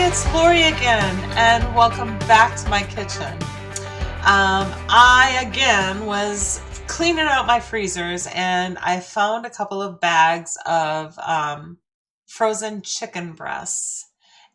it's Lori again, and welcome back to my kitchen. I again was cleaning out my freezers, and I found a couple of bags of frozen chicken breasts.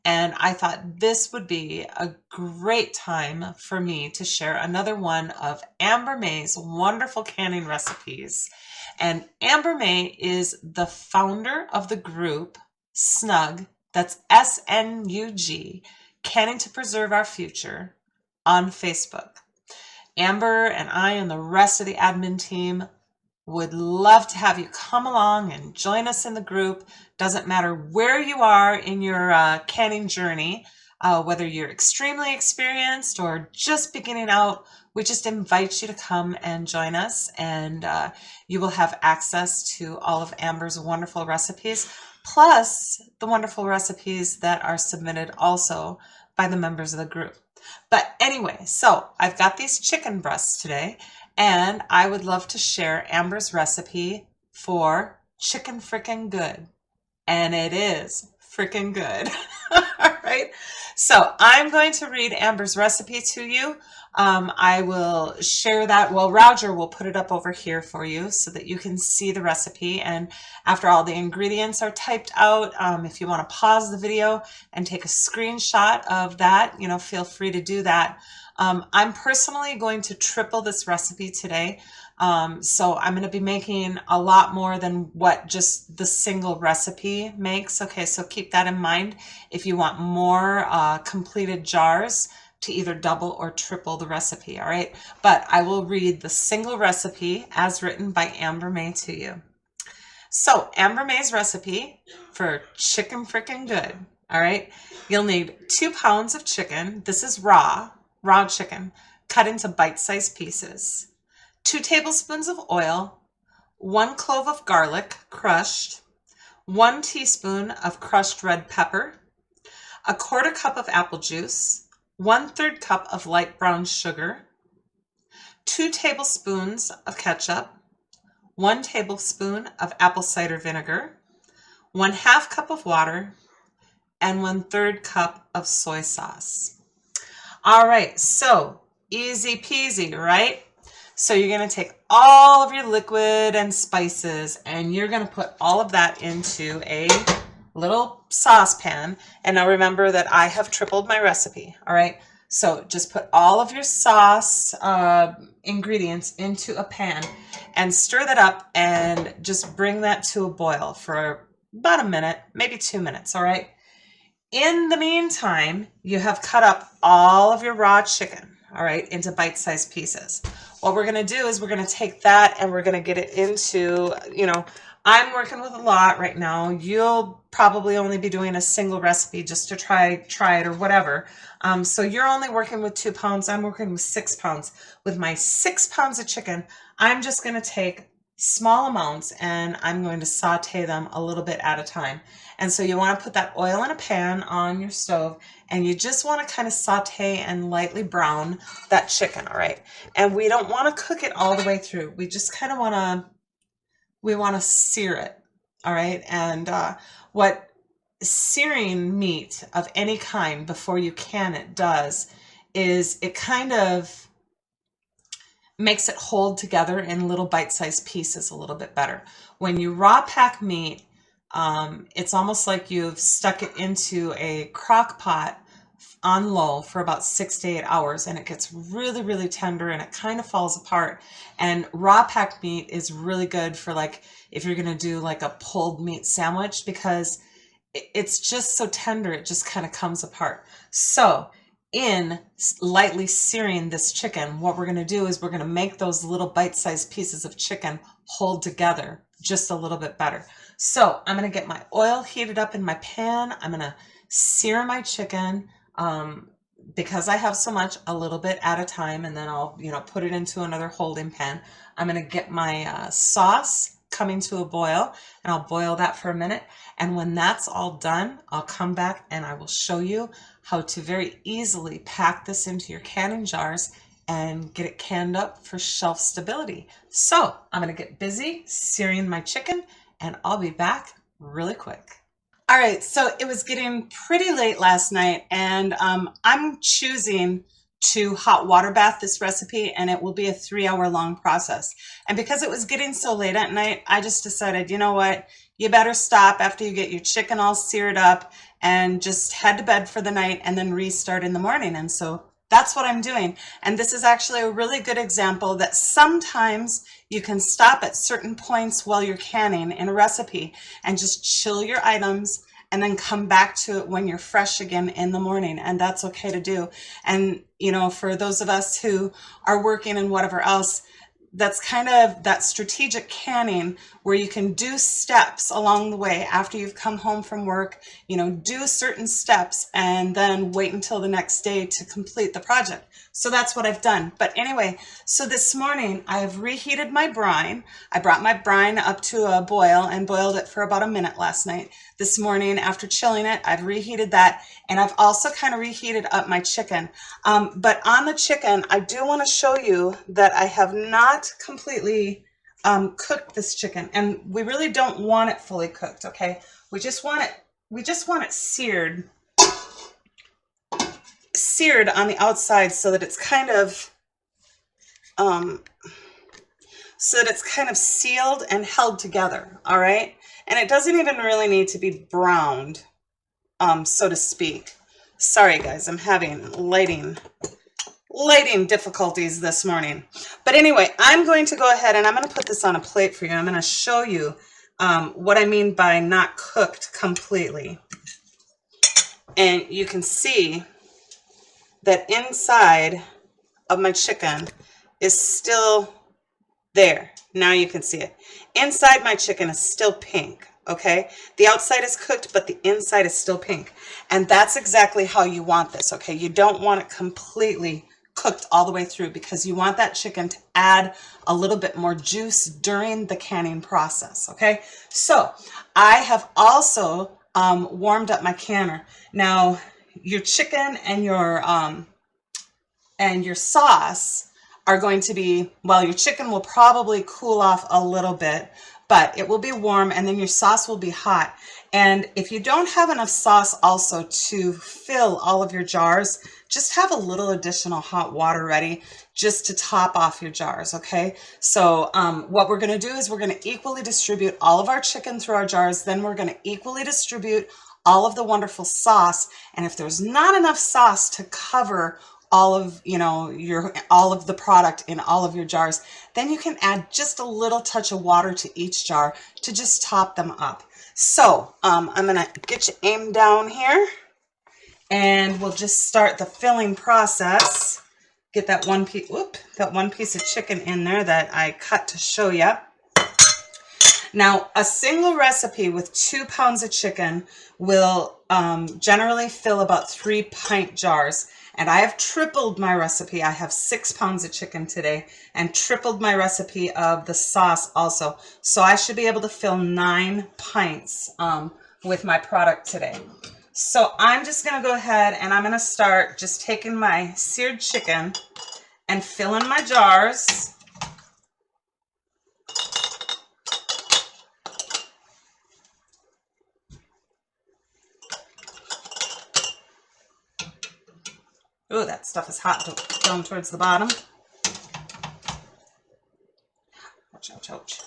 And I thought this would be a great time for me to share another one of Amber May's wonderful canning recipes. And Amber May is the founder of the group SNUG, that's SNUG, Canning to Preserve Our Future, on Facebook. Amber and I and the rest of the admin team would love to have you come along and join us in the group. Doesn't matter where you are in your canning journey, whether you're extremely experienced or just beginning out, we just invite you to come and join us, and you will have access to all of Amber's wonderful recipes, plus the wonderful recipes that are submitted also by the members of the group. But anyway, so I've got these chicken breasts today, and I would love to share Amber's recipe for chicken frickin' good. And it is frickin' good. All right. So I'm going to read Amber's recipe to you. I will share that. Well, Roger will put it up over here for you so that you can see the recipe. And after all the ingredients are typed out, if you want to pause the video and take a screenshot of that, feel free to do that. I'm personally going to triple this recipe today. So I'm going to be making a lot more than what just the single recipe makes. Okay, so keep that in mind if you want more completed jars to either double or triple the recipe, all right? But I will read the single recipe as written by Amber May to you. So Amber May's recipe for chicken frickin' good, all right? You'll need 2 pounds of chicken. This is raw chicken, cut into bite-sized pieces. 2 tablespoons of oil, 1 clove of garlic, crushed, 1 teaspoon of crushed red pepper, 1/4 cup of apple juice, 1/3 cup of light brown sugar, 2 tablespoons of ketchup, 1 tablespoon of apple cider vinegar, 1/2 cup of water, and 1/3 cup of soy sauce. All right, so easy peasy, right? So you're going to take all of your liquid and spices, and you're going to put all of that into a little saucepan. And now remember that I have tripled my recipe, all right? So just put all of your sauce ingredients into a pan and stir that up, and just bring that to a boil for about a minute, maybe 2 minutes, all right? In the meantime, you have cut up all of your raw chicken, all right, into bite-sized pieces. What we're going to do is we're going to take that and we're going to get it into, I'm working with a lot right now. You'll probably only be doing a single recipe just to try it or whatever. So you're only working with 2 pounds. I'm working with 6 pounds. With my 6 pounds of chicken, I'm just going to take small amounts and I'm going to saute them a little bit at a time. And so you want to put that oil in a pan on your stove, and you just want to kind of saute and lightly brown that chicken, all right? And we don't want to cook it all the way through. We just kind of want to sear it, all right? And what searing meat of any kind before you can it does is it kind of makes it hold together in little bite-sized pieces a little bit better. When you raw pack meat, it's almost like you've stuck it into a crock pot on low for about 6 to 8 hours, and it gets really, really tender and it kind of falls apart. And raw packed meat is really good for, like, if you're going to do like a pulled meat sandwich, because it's just so tender, it just kind of comes apart. So in lightly searing this chicken, what we're going to do is we're going to make those little bite-sized pieces of chicken hold together just a little bit better. So I'm going to get my oil heated up in my pan. I'm going to sear my chicken because I have so much, a little bit at a time, and then I'll put it into another holding pan. I'm going to get my sauce coming to a boil, and I'll boil that for a minute. And when that's all done, I'll come back and I will show you how to very easily pack this into your canning jars and get it canned up for shelf stability. So I'm going to get busy searing my chicken, and I'll be back really quick. All right, so it was getting pretty late last night, and I'm choosing to hot water bath this recipe, and it will be a 3 hour long process. And because it was getting so late at night, I just decided, you know what, you better stop after you get your chicken all seared up and just head to bed for the night and then restart in the morning. And so that's what I'm doing. And this is actually a really good example that sometimes you can stop at certain points while you're canning in a recipe and just chill your items and then come back to it when you're fresh again in the morning. And that's okay to do. And, you know, for those of us who are working and whatever else, that's kind of that strategic canning where you can do steps along the way after you've come home from work, you know, do certain steps and then wait until the next day to complete the project. So that's what I've done. But anyway, so this morning I have reheated my brine. I brought my brine up to a boil and boiled it for about a minute last night. This morning, after chilling it, I've reheated that, and I've also kind of reheated up my chicken. But on the chicken, I do want to show you that I have not completely cooked this chicken, and we really don't want it fully cooked. Okay, we just want it seared on the outside so that it's kind of um, sealed and held together. All right, and it doesn't even really need to be browned, so to speak. Sorry guys, I'm having lighting difficulties this morning. But anyway, I'm going to go ahead and I'm going to put this on a plate for you. I'm going to show you what I mean by not cooked completely. And you can see that inside of my chicken is still there. Now you can see it. Inside my chicken is still pink. Okay, the outside is cooked, but the inside is still pink. And that's exactly how you want this. Okay, you don't want it completely cooked all the way through because you want that chicken to add a little bit more juice during the canning process. Okay, so I have also warmed up my canner. Now your chicken and your sauce are going to be, well, your chicken will probably cool off a little bit, but it will be warm, and then your sauce will be hot. And if you don't have enough sauce also to fill all of your jars, just have a little additional hot water ready just to top off your jars, okay? So what we're gonna do is we're gonna equally distribute all of our chicken through our jars, then we're gonna equally distribute all of the wonderful sauce. And if there's not enough sauce to cover all of, you know, all of the product in all of your jars, then you can add just a little touch of water to each jar to just top them up. So I'm gonna get you aimed down here, and we'll just start the filling process. Get that one piece of chicken in there that I cut to show you. Now, a single recipe with 2 pounds of chicken will generally fill about 3 pint jars. And I have tripled my recipe. I have 6 pounds of chicken today and tripled my recipe of the sauce also. So I should be able to fill 9 pints with my product today. So I'm just gonna go ahead and I'm gonna start just taking my seared chicken and filling my jars. Oh, that stuff is hot down towards the bottom. Ouch, ouch, ouch.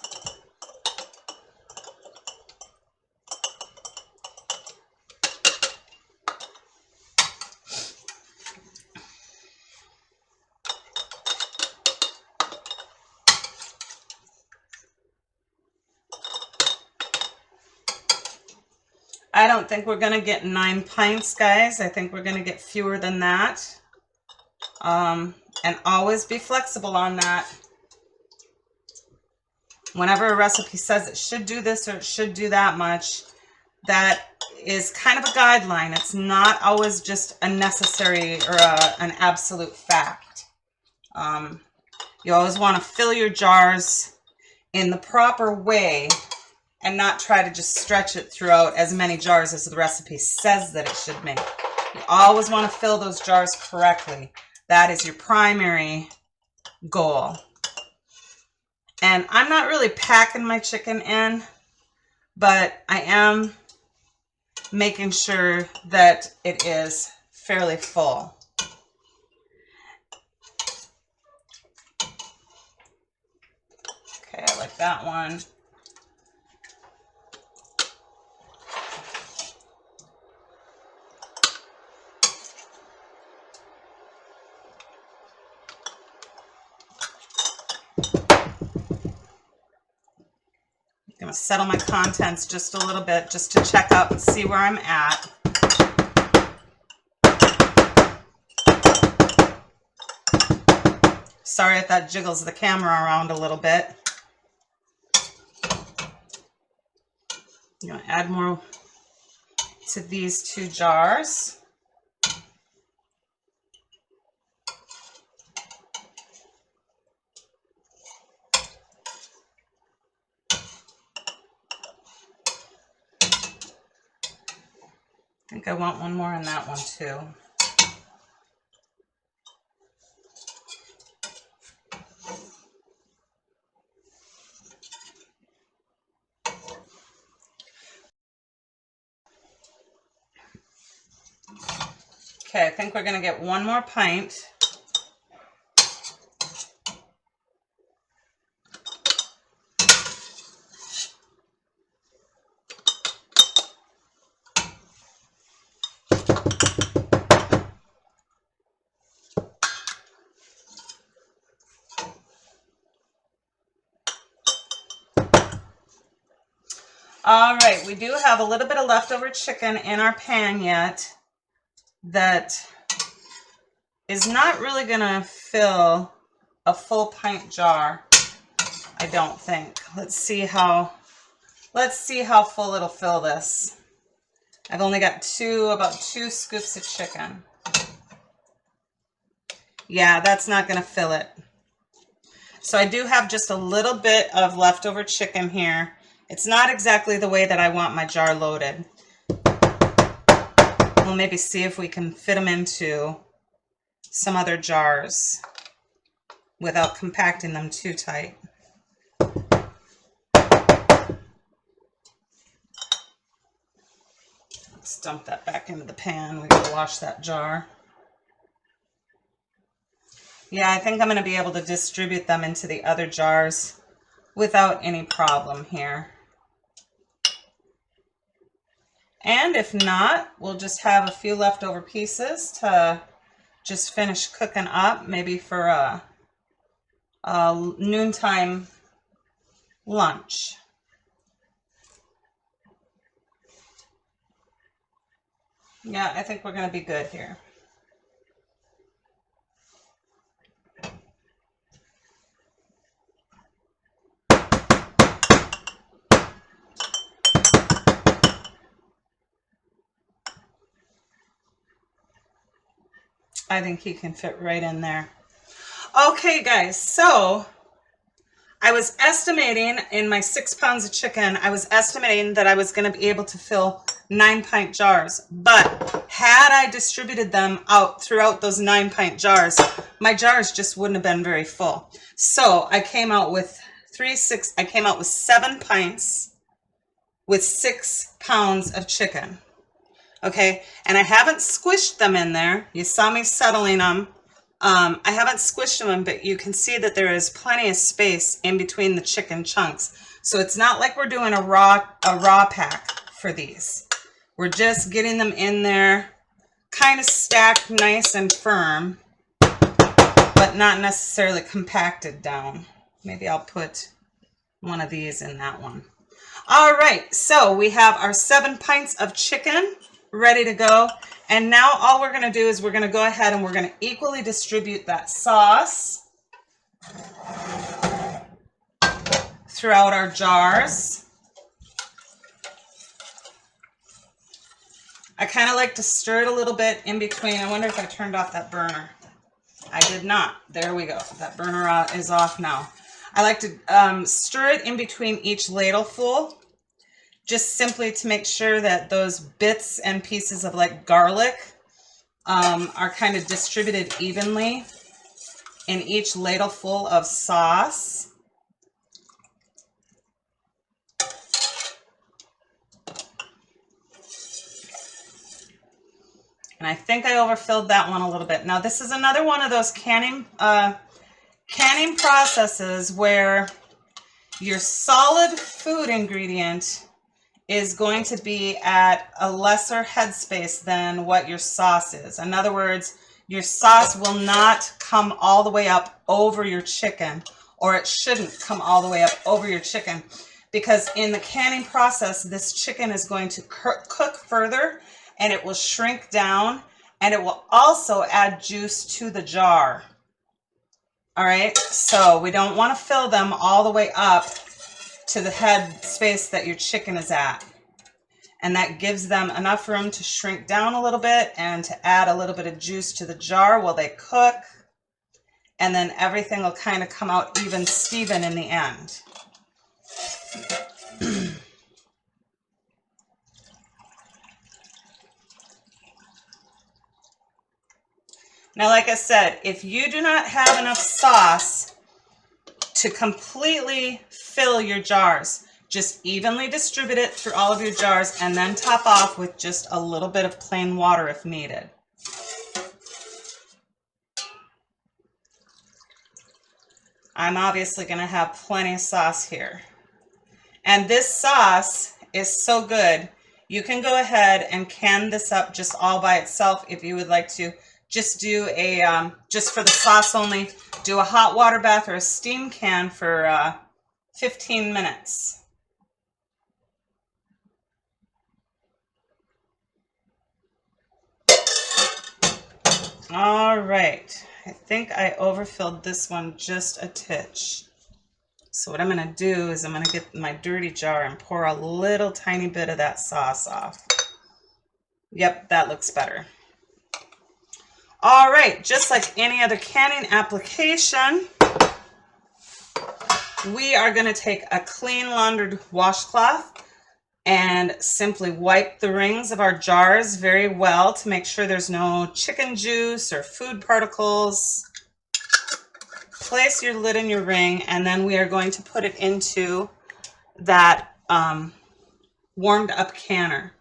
I don't think we're gonna get 9 pints, guys. I think we're gonna get fewer than that. And always be flexible on that. Whenever a recipe says it should do this or it should do that much, that is kind of a guideline. It's not always just a necessary or an absolute fact. You always want to fill your jars in the proper way and not try to just stretch it throughout as many jars as the recipe says that it should make. You always want to fill those jars correctly. That is your primary goal. And I'm not really packing my chicken in, but I am making sure that it is fairly full. Okay, I like that one. I'm going to settle my contents just a little bit just to check out and see where I'm at. Sorry if that jiggles the camera around a little bit. I'm going to add more to these 2 jars. I think I want one more in that one too. Okay, I think we're going to get 1 more pint. All right, we do have a little bit of leftover chicken in our pan yet that is not really going to fill a full pint jar, I don't think. Let's see how full it'll fill this. I've only got about 2 scoops of chicken. Yeah, that's not going to fill it. So I do have just a little bit of leftover chicken here. It's not exactly the way that I want my jar loaded. We'll maybe see if we can fit them into some other jars without compacting them too tight. Let's dump that back into the pan. We gotta wash that jar. Yeah, I think I'm gonna be able to distribute them into the other jars without any problem here. And if not, we'll just have a few leftover pieces to just finish cooking up, maybe for a noontime lunch. Yeah, I think we're going to be good here. I think he can fit right in there. Okay, guys, so I was estimating in my 6 pounds of chicken, I was estimating that I was going to be able to fill 9-pint jars. But had I distributed them out throughout those 9-pint jars, my jars just wouldn't have been very full. So I came out with 7 pints with 6 pounds of chicken. Okay, and I haven't squished them in there. You saw me settling them. I haven't squished them, but you can see that there is plenty of space in between the chicken chunks. So it's not like we're doing a raw pack for these. We're just getting them in there, kind of stacked nice and firm, but not necessarily compacted down. Maybe I'll put one of these in that one. All right, so we have our 7 pints of chicken ready to go. And now all we're going to do is we're going to go ahead and we're going to equally distribute that sauce throughout our jars. I kind of like to stir it a little bit in between. I wonder if I turned off that burner. I did not. There we go. That burner is off now. I like to stir it in between each ladleful, just simply to make sure that those bits and pieces of like garlic are kind of distributed evenly in each ladleful of sauce. And I think I overfilled that one a little bit. Now this is another one of those canning processes where your solid food ingredient is going to be at a lesser headspace than what your sauce is. In other words, your sauce will not come all the way up over your chicken, or it shouldn't come all the way up over your chicken, because in the canning process, this chicken is going to cook further, and it will shrink down, and it will also add juice to the jar. All right, so we don't want to fill them all the way up to the head space that your chicken is at. And that gives them enough room to shrink down a little bit and to add a little bit of juice to the jar while they cook. And then everything will kind of come out even Steven in the end. Now, like I said, if you do not have enough sauce to completely fill your jars, just evenly distribute it through all of your jars and then top off with just a little bit of plain water if needed. I'm obviously going to have plenty of sauce here. And this sauce is so good, you can go ahead and can this up just all by itself if you would like to. Just do a, just for the sauce only, do a hot water bath or a steam can for 15 minutes. All right, I think I overfilled this one just a titch. So what I'm going to do is I'm going to get my dirty jar and pour a little tiny bit of that sauce off. Yep, that looks better. All right, just like any other canning application, we are going to take a clean laundered washcloth and simply wipe the rings of our jars very well to make sure there's no chicken juice or food particles. Place your lid in your ring, and then we are going to put it into that warmed up canner.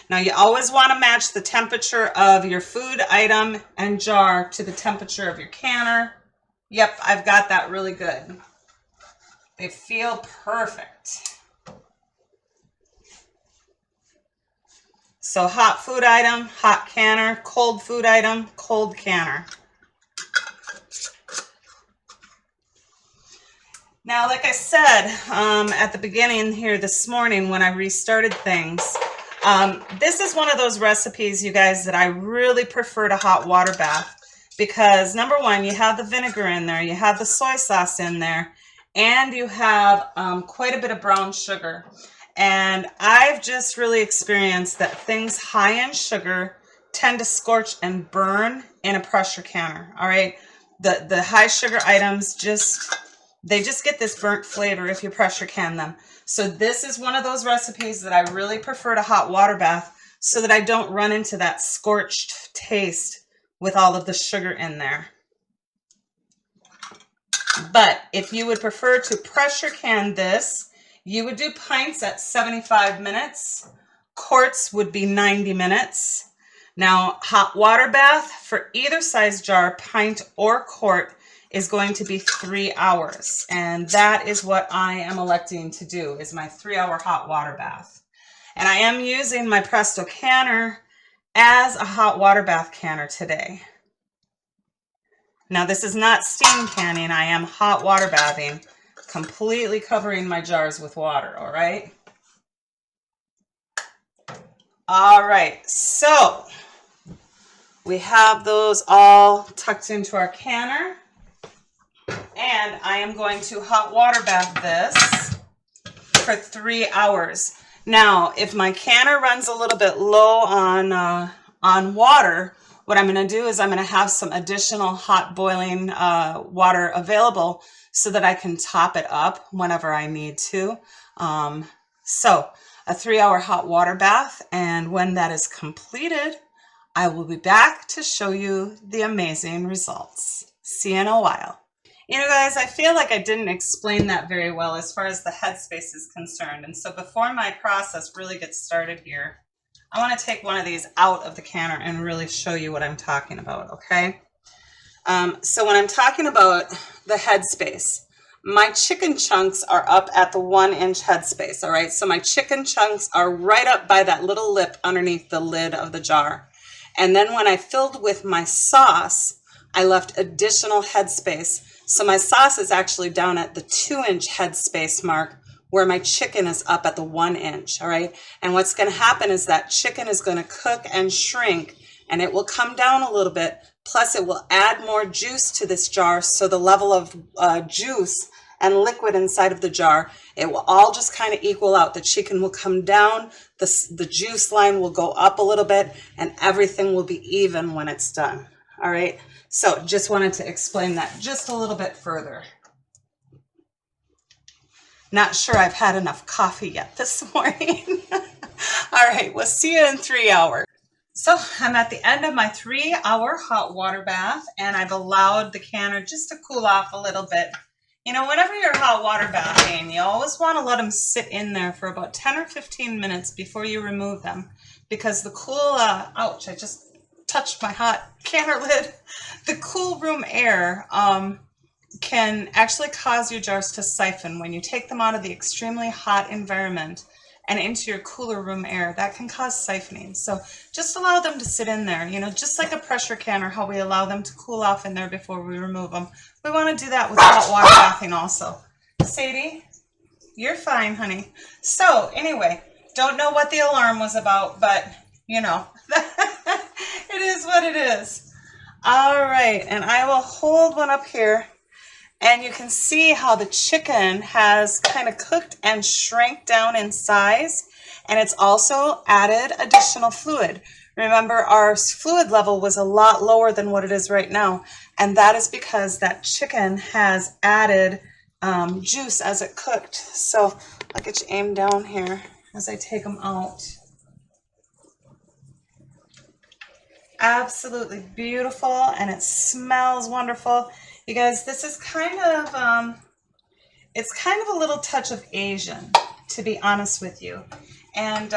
Now you always want to match the temperature of your food item and jar to the temperature of your canner. Yep, I've got that really good. They feel perfect. So hot food item, hot canner, cold food item, cold canner. Now, like I said at the beginning here this morning when I restarted things, this is one of those recipes, you guys, that I really prefer to hot water bath because, number one, you have the vinegar in there, you have the soy sauce in there, and you have quite a bit of brown sugar. And I've just really experienced that things high in sugar tend to scorch and burn in a pressure canner, all right? The high sugar items they just get this burnt flavor if you pressure can them. So this is one of those recipes that I really prefer to hot water bath so that I don't run into that scorched taste with all of the sugar in there. But if you would prefer to pressure can this, you would do pints at 75 minutes. Quarts would be 90 minutes. Now, hot water bath for either size jar, pint or quart, is going to be 3 hours. And that is what I am electing to do, is my 3-hour hot water bath. And I am using my Presto canner as a hot water bath canner today. Now, this is not steam canning. I am hot water bathing, completely covering my jars with water, all right? All right, so we have those all tucked into our canner. And I am going to hot water bath this for 3 hours. Now, if my canner runs a little bit low on water, what I'm going to do is I'm going to have some additional hot boiling water available so that I can top it up whenever I need to. So a 3-hour hot water bath, and when that is completed, I will be back to show you the amazing results. See you in a while. You know, guys, I feel like I didn't explain that very well as far as the headspace is concerned. And so before my process really gets started here, I want to take one of these out of the canner and really show you what I'm talking about, okay? So when I'm talking about the headspace, my chicken chunks are up at the 1-inch headspace, all right? So my chicken chunks are right up by that little lip underneath the lid of the jar. And then when I filled with my sauce, I left additional headspace. So my sauce is actually down at the 2-inch headspace mark, where my chicken is up at the 1-inch, all right? And what's gonna happen is that chicken is gonna cook and shrink, and it will come down a little bit. Plus it will add more juice to this jar, so the level of juice and liquid inside of the jar, it will all just kind of equal out. The chicken will come down, the juice line will go up a little bit, and everything will be even when it's done. All right, so just wanted to explain that just a little bit further. Not sure I've had enough coffee yet this morning. All right, we'll see you in 3 hours. So I'm at the end of my 3-hour hot water bath, and I've allowed the canner just to cool off a little bit. You know, whenever you're hot water bathing, you always want to let them sit in there for about 10 or 15 minutes before you remove them, because the cool, ouch, I just touched my hot canner lid. The cool room air can actually cause your jars to siphon. When you take them out of the extremely hot environment and into your cooler room air, that can cause siphoning. So just allow them to sit in there, you know, just like a pressure canner, how we allow them to cool off in there before we remove them. We want to do that with hot water bathing also. Sadie, you're fine, honey. So anyway, don't know what the alarm was about, but you know, it is what it is. All right, and I will hold one up here. And you can see how the chicken has kind of cooked and shrank down in size, and it's also added additional fluid. Remember, our fluid level was a lot lower than what it is right now, and that is because that chicken has added juice as it cooked. So I'll get you aimed down here as I take them out. Absolutely beautiful, and it smells wonderful. You guys, this is kind of, it's kind of a little touch of Asian, to be honest with you. And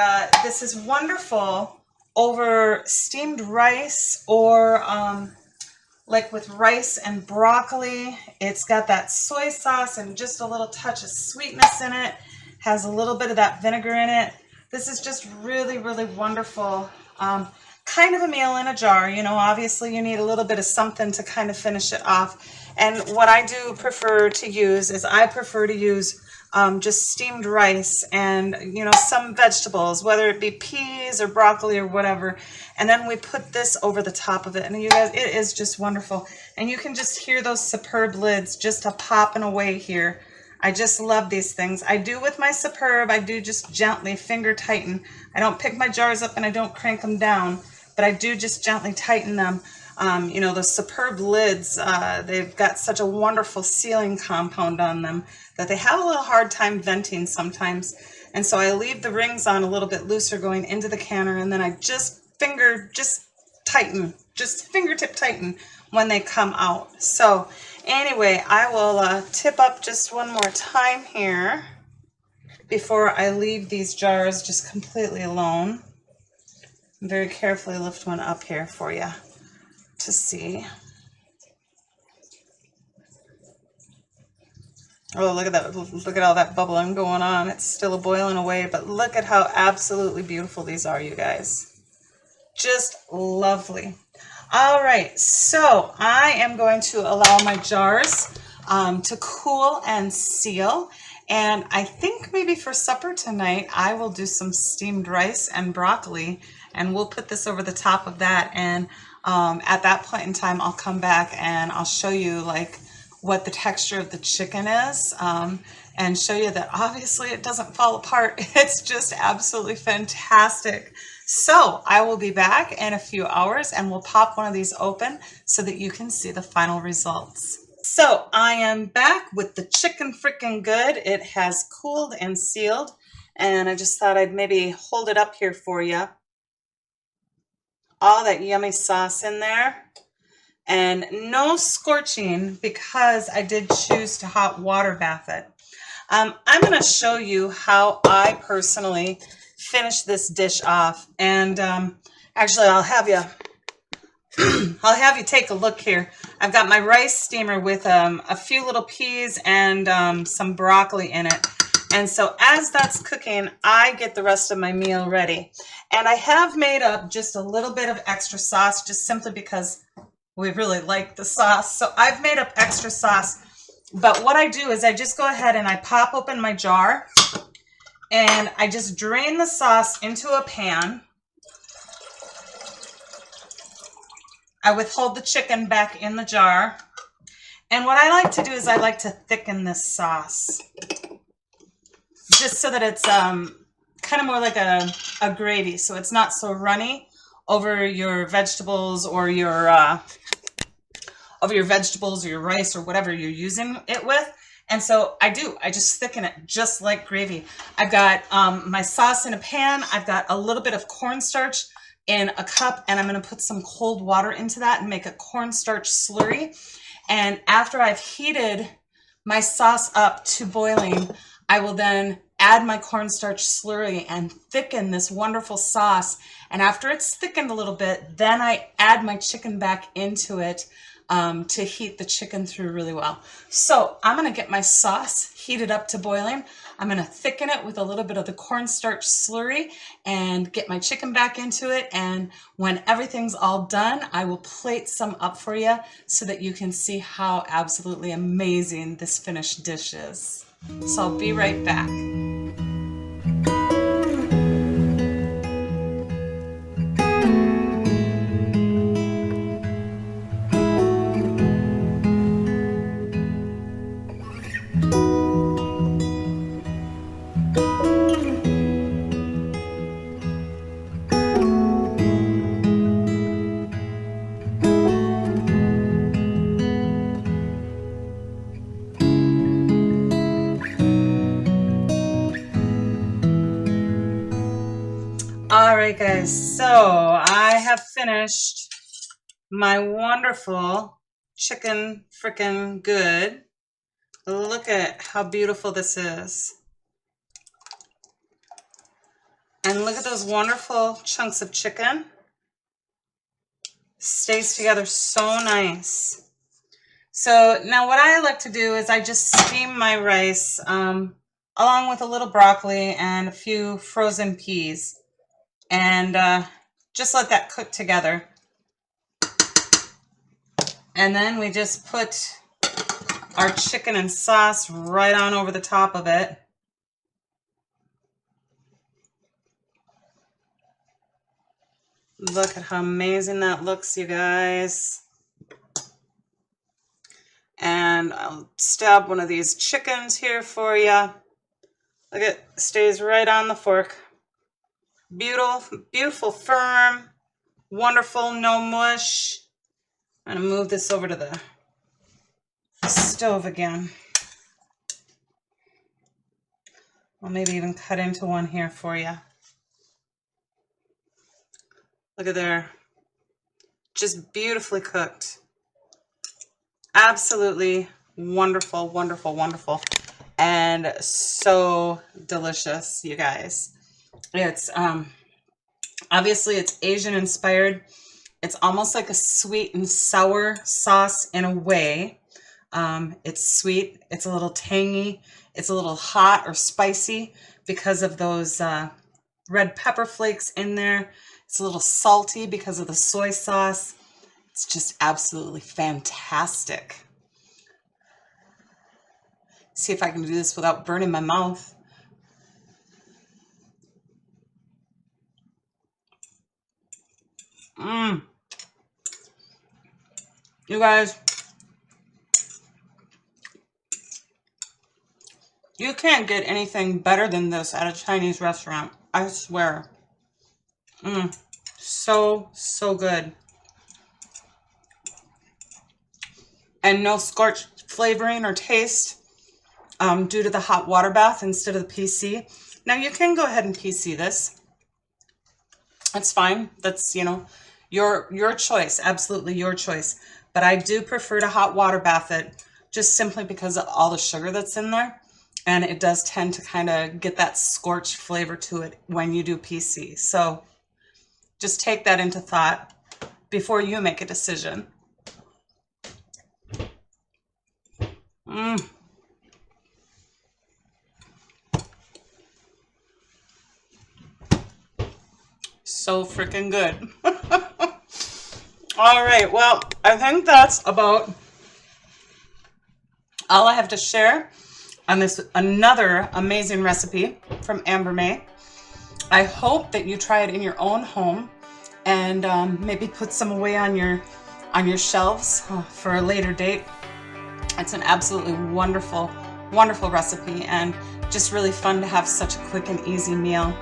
this is wonderful over steamed rice, or like with rice and broccoli. It's got that soy sauce and just a little touch of sweetness in it. Has a little bit of that vinegar in it. This is just really, really wonderful. Kind of a meal in a jar. You know, obviously you need a little bit of something to kind of finish it off. And what I do prefer to use is I prefer to use just steamed rice and, you know, some vegetables, whether it be peas or broccoli or whatever. And then we put this over the top of it. And you guys, it is just wonderful. And you can just hear those superb lids just a popping away here. I just love these things. I do with my Superb, I do just gently finger tighten. I don't pick my jars up and I don't crank them down, but I do just gently tighten them. You know, the Superb lids, they've got such a wonderful sealing compound on them that they have a little hard time venting sometimes. And so I leave the rings on a little bit looser going into the canner, and then I just tighten, just fingertip tighten when they come out. So anyway, I will tip up just one more time here before I leave these jars just completely alone. Very carefully lift one up here for you to see. Oh, look at that. Look at all that bubbling going on. It's still boiling away, but look at how absolutely beautiful these are, you guys. Just lovely. All right, so I am going to allow my jars to cool and seal. And I think maybe for supper tonight, I will do some steamed rice and broccoli, and we'll put this over the top of that. And at that point in time, I'll come back and I'll show you like what the texture of the chicken is, and show you that obviously it doesn't fall apart. It's just absolutely fantastic. So I will be back in a few hours and we'll pop one of these open so that you can see the final results. So I am back with the chicken Fricken good. It has cooled and sealed, and I just thought I'd maybe hold it up here for you. All that yummy sauce in there, and no scorching because I did choose to hot water bath it. I'm going to show you how I personally finish this dish off. And actually, I'll have you take a look here. I've got my rice steamer with a few little peas and some broccoli in it. And so as that's cooking, I get the rest of my meal ready. And I have made up just a little bit of extra sauce, just simply because we really like the sauce. So I've made up extra sauce. But what I do is I just go ahead and I pop open my jar and I just drain the sauce into a pan. I withhold the chicken back in the jar. And what I like to do is I like to thicken this sauce, just so that it's kind of more like a gravy, so it's not so runny over your vegetables or your rice or whatever you're using it with. And so I just thicken it just like gravy. I've got my sauce in a pan. I've got a little bit of cornstarch in a cup, and I'm going to put some cold water into that and make a cornstarch slurry. And after I've heated my sauce up to boiling, I will then add my cornstarch slurry and thicken this wonderful sauce. And after it's thickened a little bit, then I add my chicken back into it to heat the chicken through really well. So I'm going to get my sauce heated up to boiling. I'm going to thicken it with a little bit of the cornstarch slurry and get my chicken back into it. And when everything's all done, I will plate some up for you so that you can see how absolutely amazing this finished dish is. So I'll be right back. All right, guys, so I have finished my wonderful chicken frickin' good. Look at how beautiful this is. And look at those wonderful chunks of chicken. Stays together so nice. So now what I like to do is I just steam my rice along with a little broccoli and a few frozen peas. And just let that cook together. And then we just put our chicken and sauce right on over the top of it. Look at how amazing that looks, you guys. And I'll stab one of these chickens here for you. Look, it stays right on the fork. Beautiful, beautiful, firm, wonderful, no mush. I'm gonna move this over to the stove again. I'll maybe even cut into one here for you. Look at there. Just beautifully cooked. Absolutely wonderful, wonderful, wonderful. And so delicious, you guys. It's obviously it's Asian inspired. It's almost like a sweet and sour sauce in a way. It's sweet, it's a little tangy, it's a little hot or spicy because of those red pepper flakes in there. It's a little salty because of the soy sauce. It's just absolutely fantastic. See if I can do this without burning my mouth. You guys, you can't get anything better than this at a Chinese restaurant. I swear. So, so good. And no scorched flavoring or taste due to the hot water bath instead of the PC. Now you can go ahead and PC this. That's fine. That's, you know, your choice. Absolutely your choice. But I do prefer to hot water bath it just simply because of all the sugar that's in there. and it does tend to kind of get that scorched flavor to it when you do PC. So just take that into thought before you make a decision. So freaking good. All right, well, I think that's about all I have to share on this another amazing recipe from Amber May. I hope that you try it in your own home and maybe put some away on your shelves for a later date. It's an absolutely wonderful, wonderful recipe and just really fun to have such a quick and easy meal.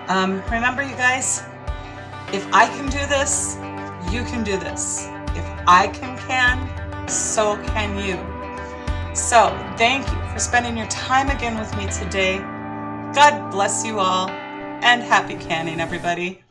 Remember, you guys, if I can do this, you can do this. If I can, so can you. So thank you for spending your time again with me today. God bless you all, and happy canning, everybody.